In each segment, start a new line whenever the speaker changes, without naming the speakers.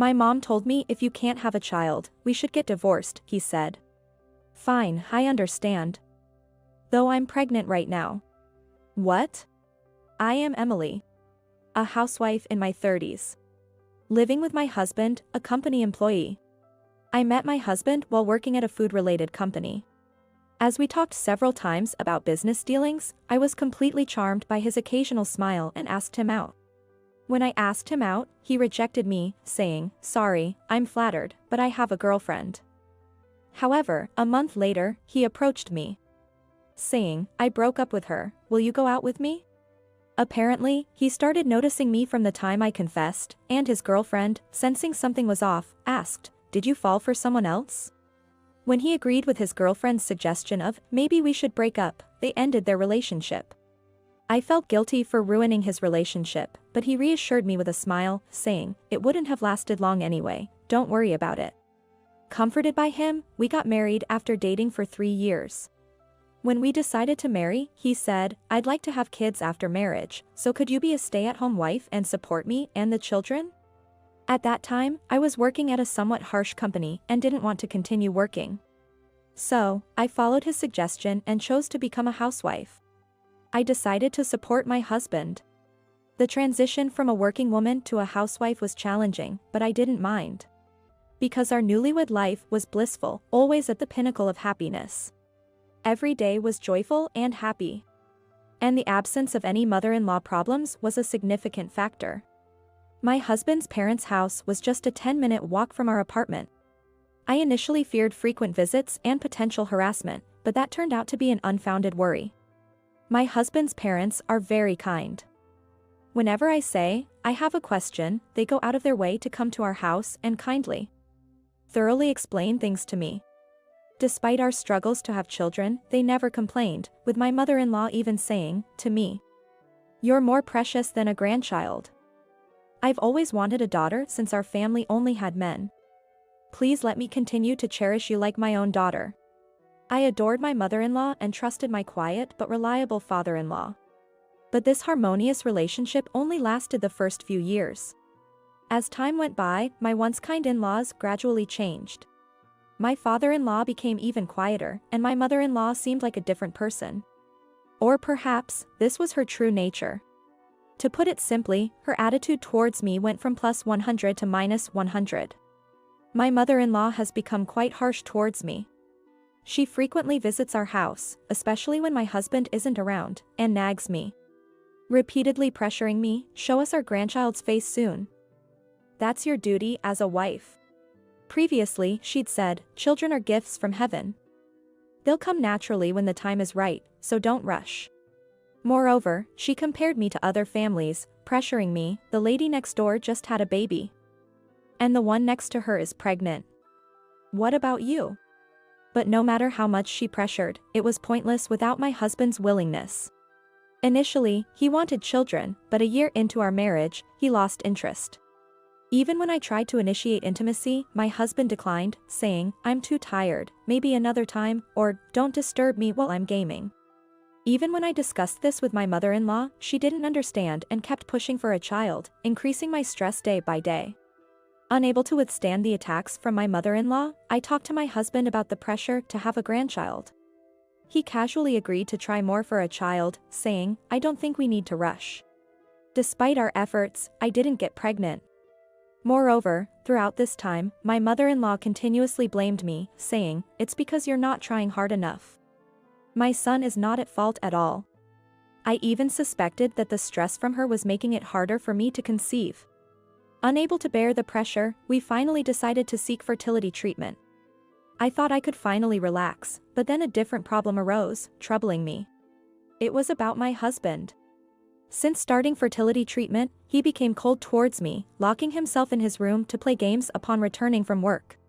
My mom told me if you can't have a child, we should get divorced, he said. Fine, I understand. Though I'm pregnant right now. What? I am Emily. A housewife in my 30s. Living with my husband, a company employee. I met my husband while working at a food-related company. As we talked several times about business dealings, I was completely charmed by his occasional smile and asked him out. When I asked him out, he rejected me, saying, "Sorry, I'm flattered, but I have a girlfriend." However, a month later, he approached me, saying, "I broke up with her, will you go out with me?" Apparently, he started noticing me from the time I confessed, and his girlfriend, sensing something was off, asked, "Did you fall for someone else?" When he agreed with his girlfriend's suggestion of, "Maybe we should break up," they ended their relationship. I felt guilty for ruining his relationship, but he reassured me with a smile, saying, "It wouldn't have lasted long anyway, don't worry about it." Comforted by him, we got married after dating for 3 years. When we decided to marry, he said, "I'd like to have kids after marriage, so could you be a stay-at-home wife and support me and the children?" At that time, I was working at a somewhat harsh company and didn't want to continue working. So, I followed his suggestion and chose to become a housewife. I decided to support my husband. The transition from a working woman to a housewife was challenging, but I didn't mind. Because our newlywed life was blissful, always at the pinnacle of happiness. Every day was joyful and happy. And the absence of any mother-in-law problems was a significant factor. My husband's parents' house was just a 10-minute walk from our apartment. I initially feared frequent visits and potential harassment, but that turned out to be an unfounded worry. My husband's parents are very kind. Whenever I say, "I have a question," they go out of their way to come to our house and kindly, thoroughly explain things to me. Despite our struggles to have children, they never complained, with my mother-in-law even saying, to me, "You're more precious than a grandchild. I've always wanted a daughter since our family only had men. Please let me continue to cherish you like my own daughter." I adored my mother-in-law and trusted my quiet but reliable father-in-law. But this harmonious relationship only lasted the first few years. As time went by, my once kind in-laws gradually changed. My father-in-law became even quieter, and my mother-in-law seemed like a different person. Or perhaps, this was her true nature. To put it simply, her attitude towards me went from +100 to -100. My mother-in-law has become quite harsh towards me. She frequently visits our house, especially when my husband isn't around, and nags me, repeatedly pressuring me, "Show us our grandchild's face soon. That's your duty as a wife." Previously, she'd said, "Children are gifts from heaven. They'll come naturally when the time is right, so don't rush." Moreover, she compared me to other families, pressuring me, "The lady next door just had a baby. And the one next to her is pregnant. What about you?" But no matter how much she pressured, it was pointless without my husband's willingness. Initially, he wanted children, but a year into our marriage, he lost interest. Even when I tried to initiate intimacy, my husband declined, saying, "I'm too tired, maybe another time," or, "Don't disturb me while I'm gaming." Even when I discussed this with my mother-in-law, she didn't understand and kept pushing for a child, increasing my stress day by day. Unable to withstand the attacks from my mother-in-law, I talked to my husband about the pressure to have a grandchild. He casually agreed to try more for a child, saying, "I don't think we need to rush." Despite our efforts, I didn't get pregnant. Moreover, throughout this time, my mother-in-law continuously blamed me, saying, "It's because you're not trying hard enough. My son is not at fault at all." I even suspected that the stress from her was making it harder for me to conceive. Unable to bear the pressure, we finally decided to seek fertility treatment. I thought I could finally relax, but then a different problem arose, troubling me. It was about my husband. Since starting fertility treatment, he became cold towards me, locking himself in his room to play games upon returning from work.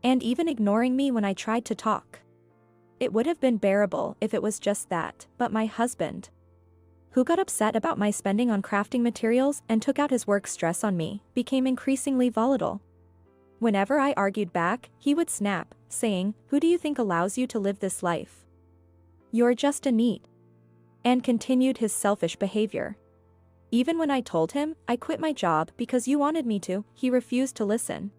And even ignoring me when I tried to talk. It would have been bearable if it was just that, but my husband, who got upset about my spending on crafting materials and took out his work stress on me, became increasingly volatile. Whenever I argued back, he would snap, saying, "Who do you think allows you to live this life? You're just a NEET." And continued his selfish behavior. Even when I told him I quit my job because you wanted me to, he refused to listen.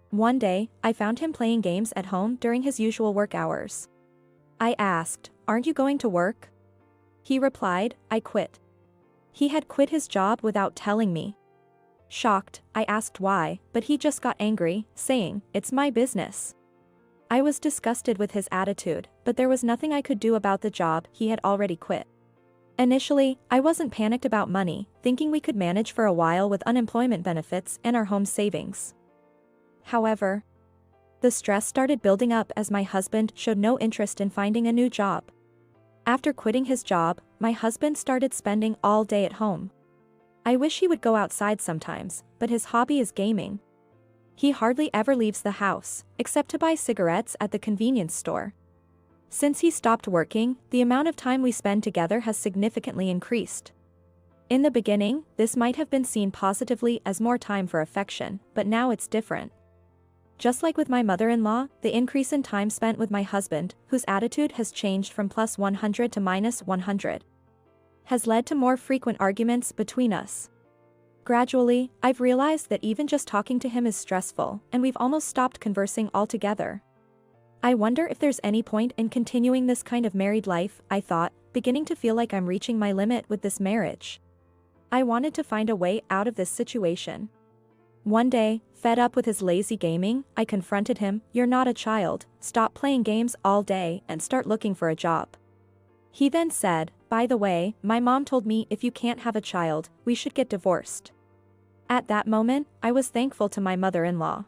One day, I found him playing games at home during his usual work hours. I asked, "Aren't you going to work?" He replied, "I quit." He had quit his job without telling me. Shocked, I asked why, but he just got angry, saying, "It's my business." I was disgusted with his attitude, but there was nothing I could do about the job he had already quit. Initially, I wasn't panicked about money, thinking we could manage for a while with unemployment benefits and our home savings. However, the stress started building up as my husband showed no interest in finding a new job. After quitting his job, my husband started spending all day at home. I wish he would go outside sometimes, but his hobby is gaming. He hardly ever leaves the house, except to buy cigarettes at the convenience store. Since he stopped working, the amount of time we spend together has significantly increased. In the beginning, this might have been seen positively as more time for affection, but now it's different. Just like with my mother-in-law, the increase in time spent with my husband, whose attitude has changed from +100 to -100, has led to more frequent arguments between us. Gradually, I've realized that even just talking to him is stressful, and we've almost stopped conversing altogether. I wonder if there's any point in continuing this kind of married life, I thought, beginning to feel like I'm reaching my limit with this marriage. I wanted to find a way out of this situation. One day, fed up with his lazy gaming, I confronted him, "You're not a child, stop playing games all day and start looking for a job." He then said, "By the way, my mom told me if you can't have a child, we should get divorced." At that moment, I was thankful to my mother-in-law.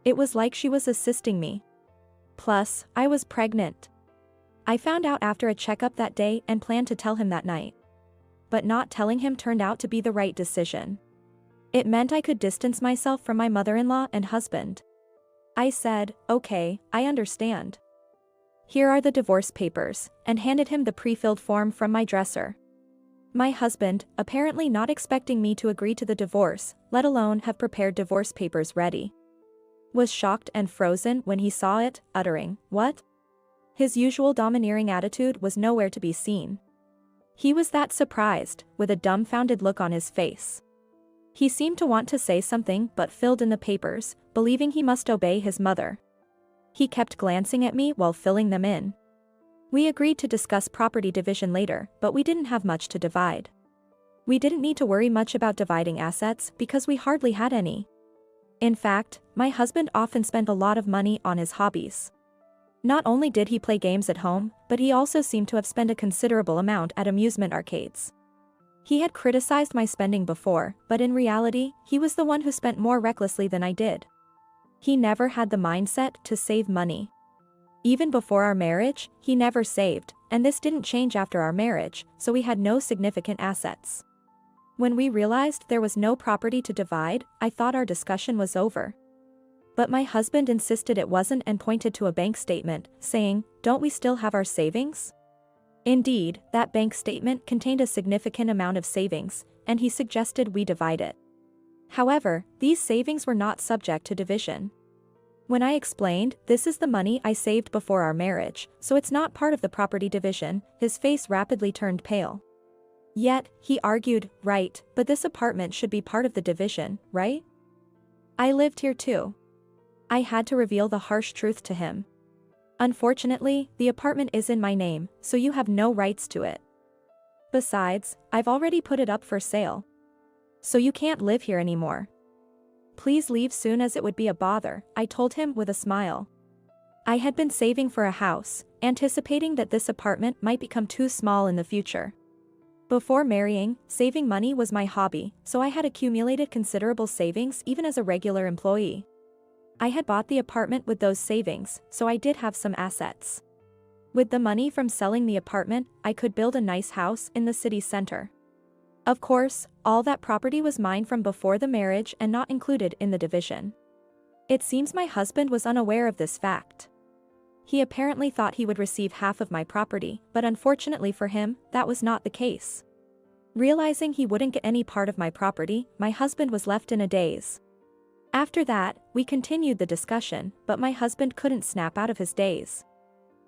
It was like she was assisting me. Plus, I was pregnant. I found out after a checkup that day and planned to tell him that night. But not telling him turned out to be the right decision. It meant I could distance myself from my mother-in-law and husband. I said, "Okay, I understand. Here are the divorce papers," and handed him the pre-filled form from my dresser. My husband, apparently not expecting me to agree to the divorce, let alone have prepared divorce papers ready, was shocked and frozen when he saw it, uttering, "What?" His usual domineering attitude was nowhere to be seen. He was that surprised, with a dumbfounded look on his face. He seemed to want to say something but filled in the papers, believing he must obey his mother. He kept glancing at me while filling them in. We agreed to discuss property division later, but we didn't have much to divide. We didn't need to worry much about dividing assets because we hardly had any. In fact, my husband often spent a lot of money on his hobbies. Not only did he play games at home, but he also seemed to have spent a considerable amount at amusement arcades. He had criticized my spending before, but in reality, he was the one who spent more recklessly than I did. He never had the mindset to save money. Even before our marriage, he never saved, and this didn't change after our marriage, so we had no significant assets. When we realized there was no property to divide, I thought our discussion was over. But my husband insisted it wasn't and pointed to a bank statement, saying, "Don't we still have our savings?" Indeed, that bank statement contained a significant amount of savings, and he suggested we divide it. However, these savings were not subject to division. When I explained, "This is the money I saved before our marriage, so it's not part of the property division," his face rapidly turned pale. Yet, he argued, "Right, but this apartment should be part of the division, right? I lived here too." I had to reveal the harsh truth to him. "Unfortunately, the apartment is in my name, so you have no rights to it. Besides, I've already put it up for sale. So you can't live here anymore. Please leave soon as it would be a bother," I told him with a smile. I had been saving for a house, anticipating that this apartment might become too small in the future. Before marrying, saving money was my hobby, so I had accumulated considerable savings even as a regular employee. I had bought the apartment with those savings, so I did have some assets. With the money from selling the apartment, I could build a nice house in the city center. Of course, all that property was mine from before the marriage and not included in the division. It seems my husband was unaware of this fact. He apparently thought he would receive half of my property, but unfortunately for him, that was not the case. Realizing he wouldn't get any part of my property, my husband was left in a daze. After that, we continued the discussion, but my husband couldn't snap out of his daze.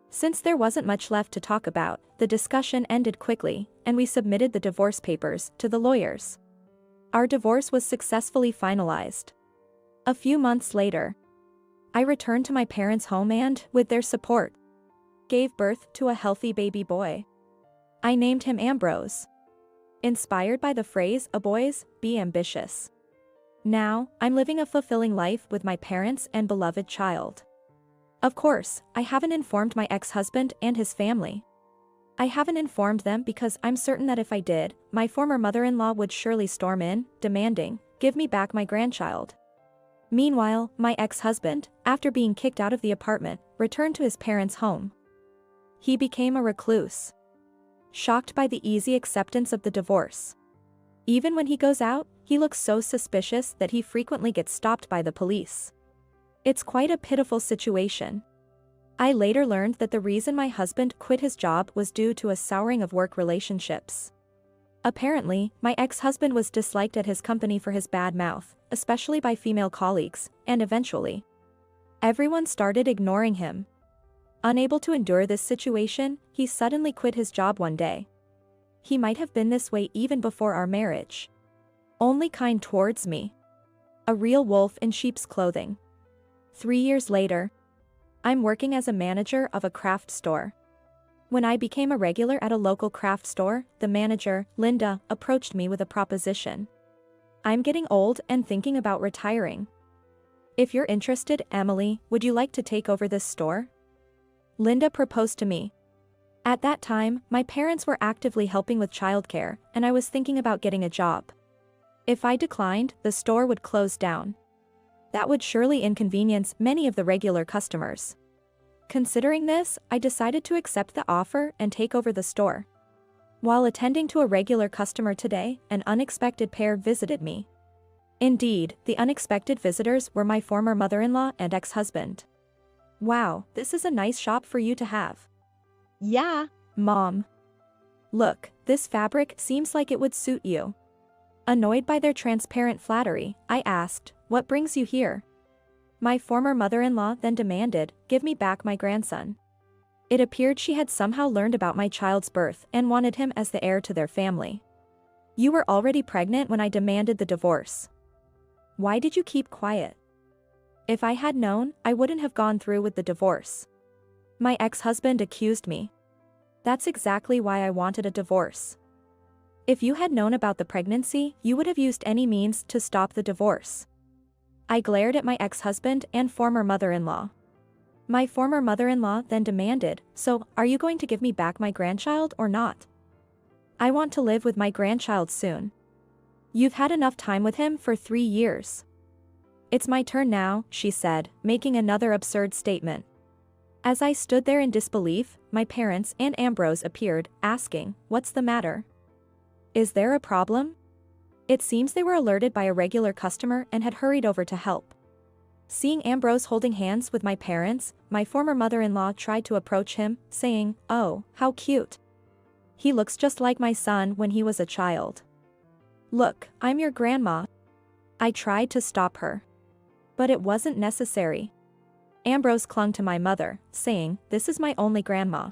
Since there wasn't much left to talk about, the discussion ended quickly, and we submitted the divorce papers to the lawyers. Our divorce was successfully finalized. A few months later, I returned to my parents' home and, with their support, gave birth to a healthy baby boy. I named him Ambrose, inspired by the phrase, "A boys, be ambitious." Now, I'm living a fulfilling life with my parents and beloved child. Of course, I haven't informed my ex-husband and his family. I haven't informed them because I'm certain that if I did, my former mother-in-law would surely storm in, demanding, "Give me back my grandchild." Meanwhile, my ex-husband, after being kicked out of the apartment, returned to his parents' home. He became a recluse, shocked by the easy acceptance of the divorce. Even when he goes out, he looks so suspicious that he frequently gets stopped by the police. It's quite a pitiful situation. I later learned that the reason my husband quit his job was due to a souring of work relationships. Apparently, my ex-husband was disliked at his company for his bad mouth, especially by female colleagues, and eventually, everyone started ignoring him. Unable to endure this situation, he suddenly quit his job one day. He might have been this way even before our marriage. Only kind towards me. A real wolf in sheep's clothing. 3 years later, I'm working as a manager of a craft store. When I became a regular at a local craft store, the manager, Linda, approached me with a proposition. "I'm getting old and thinking about retiring. If you're interested, Emily, would you like to take over this store?" Linda proposed to me. At that time, my parents were actively helping with childcare, and I was thinking about getting a job. If I declined, the store would close down. That would surely inconvenience many of the regular customers. Considering this, I decided to accept the offer and take over the store. While attending to a regular customer today, an unexpected pair visited me. Indeed, the unexpected visitors were my former mother-in-law and ex-husband. "Wow, this is a nice shop for you to have." "Yeah, Mom. Look, this fabric seems like it would suit you." Annoyed by their transparent flattery, I asked, "What brings you here?" My former mother-in-law then demanded, "Give me back my grandson." It appeared she had somehow learned about my child's birth and wanted him as the heir to their family. "You were already pregnant when I demanded the divorce. Why did you keep quiet?" "If I had known, I wouldn't have gone through with the divorce," my ex-husband accused me. "That's exactly why I wanted a divorce. If you had known about the pregnancy, you would have used any means to stop the divorce." I glared at my ex-husband and former mother-in-law. My former mother-in-law then demanded, "So, are you going to give me back my grandchild or not? I want to live with my grandchild soon. You've had enough time with him for 3 years. It's my turn now," she said, making another absurd statement. As I stood there in disbelief, my parents and Ambrose appeared, asking, "What's the matter? Is there a problem?" It seems they were alerted by a regular customer and had hurried over to help. Seeing Ambrose holding hands with my parents, my former mother-in-law tried to approach him, saying, "Oh, how cute. He looks just like my son when he was a child. Look, I'm your grandma." I tried to stop her, but it wasn't necessary. Ambrose clung to my mother, saying, "This is my only grandma."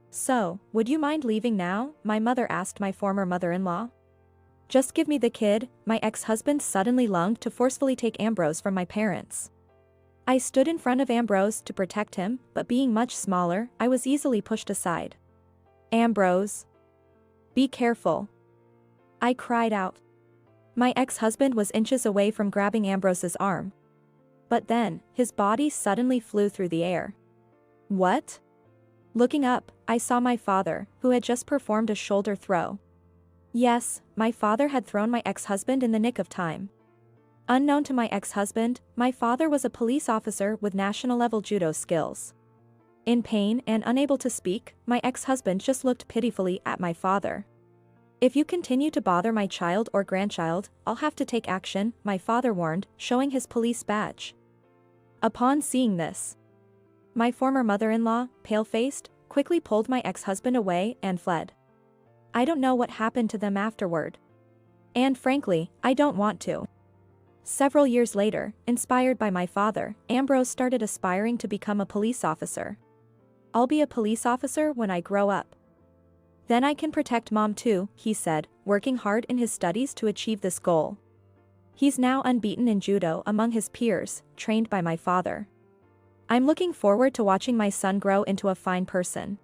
"So, would you mind leaving now?" my mother asked my former mother-in-law. "Just give me the kid," my ex-husband suddenly lunged to forcefully take Ambrose from my parents. I stood in front of Ambrose to protect him, but being much smaller, I was easily pushed aside. "Ambrose, be careful," I cried out. My ex-husband was inches away from grabbing Ambrose's arm. But then, his body suddenly flew through the air. "What?" Looking up, I saw my father, who had just performed a shoulder throw. Yes, my father had thrown my ex-husband in the nick of time. Unknown to my ex-husband, my father was a police officer with national-level judo skills. In pain and unable to speak, my ex-husband just looked pitifully at my father. "If you continue to bother my child or grandchild, I'll have to take action," my father warned, showing his police badge. Upon seeing this, my former mother-in-law, pale-faced, quickly pulled my ex-husband away and fled. I don't know what happened to them afterward. And frankly, I don't want to. Several years later, inspired by my father, Ambrose started aspiring to become a police officer. "I'll be a police officer when I grow up." Then I can protect Mom too, he said, working hard in his studies to achieve this goal. He's now unbeaten in judo among his peers, trained by my father. I'm looking forward to watching my son grow into a fine person.